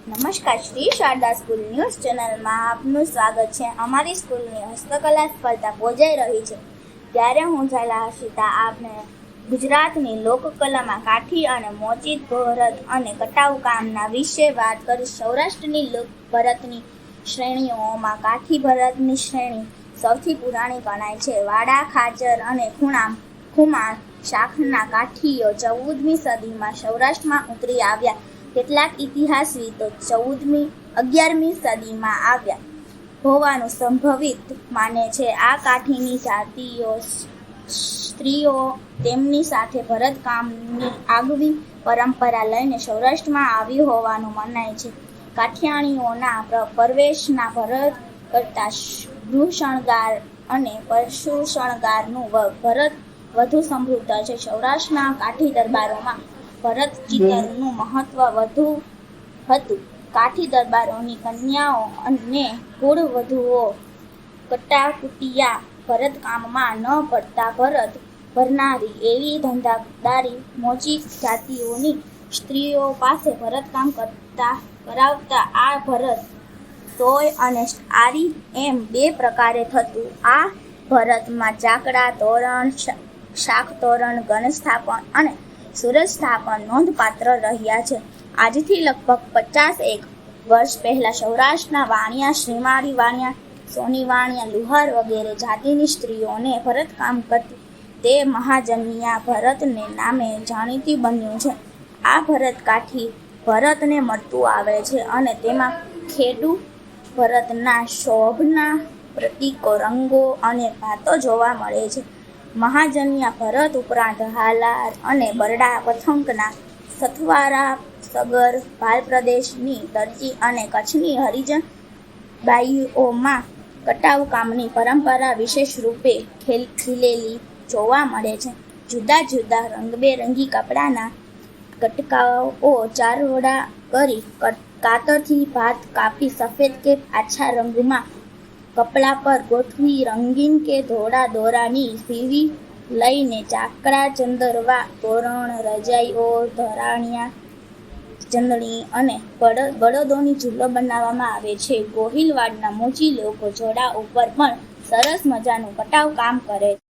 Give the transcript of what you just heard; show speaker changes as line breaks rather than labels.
નમસ્કાર, Shri Sharda school news ચેનલમાં આપનું સ્વાગત છે। અમારી સ્કૂલની હસ્તકલા સ્પર્ધા યોજાઈ રહી છે, ત્યારે હું ઝાલા હર્ષિતા આપને ગુજરાતની લોકકલામાં કાઠી અને મોચી ભરત અને કટાવ કામના વિશે વાત કરીશ। સૌરાષ્ટ્રની લોકભરતની શ્રેણીઓમાં કાઠી ભરતની શ્રેણી સૌથી પુરાણી ગણાય છે। વાડા, ખાચર અને ખુમાર શાખના કાઠીઓ 14મી સદીમાં સૌરાષ્ટ્રમાં ઉતરી આવ્યા। કેટલાક ઇતિહાસવિદો 11મી સદીમાં આવ્યા હોવાનું સંભવિત માને છે। આ કાઠીની જાતિઓ સ્ત્રીઓ તેમની સાથે ભરતકામની આગવી પરંપરા લઈને સૌરાષ્ટ્રમાં આવી હોવાનું મનાય છે। કાઠિયાણીઓના પ્રવેશના ભરત કરતા ગૃહશણગાર અને પશુ શણગારનું ભરત વધુ સમૃદ્ધ છે। સૌરાષ્ટ્રના કાઠી દરબારોમાં ભરત ચિત્રનું મહત્વ વધુ હતું। કાઠી દરબારોની કન્યાઓ અને કુળવધુઓ કટાકુટિયા ભરતકામમાં ન પડતા ભરત ભરનારી એવી ધંધાદારી મોચી જાતિઓની સ્ત્રીઓ પાસે ભરતકામ કરાવતા। આ ભરત તોય અને આરી એમ બે પ્રકારે થતું। આ ભરતમાં ચાકડા તોરણ, શાક તોરણ, ગણ સ્થાપન અને સૂરજ સ્થાપન નોંધપાત્ર રહ્યા છે। આજથી લગભગ 51 વર્ષ પહેલા સૌરાષ્ટ્રના વાણિયા, શ્રીમાળી વાણિયા, સોની વાણિયા, લુહાર વગેરે જાતિની સ્ત્રીઓને ભરતકામ કરતી તે મહાજનિયા ભરતને નામે જાણીતી બન્યું છે। આ ભરત કાઠી ભરતને મળતું આવે છે અને તેમાં ખેડુ ભરતના શોભના પ્રતીકો, રંગો અને ભાતો જોવા મળે છે। મહાજનિયા ભરત ઉપરાંત હાલાર અને બરડા પંથકના સથવારા, સગર, ભાલ પ્રદેશની દરજી અને કચ્છની હરિજન બાઈઓમાં કટાવ કામની પરંપરા વિશેષ રૂપે ખીલેલી જોવા મળે છે। જુદા જુદા રંગબેરંગી કપડાના કટકાઓ ચારોડા કરી કાતરથી ભાત કાપી સફેદ કે આછા રંગમાં કપડા પર ગોઠવી રંગીન કે ધોળા દોરાની સીવી લઈને ચાકડા, ચંદરવા, તોરણ, રજાઈઓ, ધરાણિયા, ચંદણી અને બળદોની ઝૂલો બનાવવામાં આવે છે। ગોહિલવાડના મોચી લોકો જોડા ઉપર પણ સરસ મજાનું કટાવ કામ કરે છે।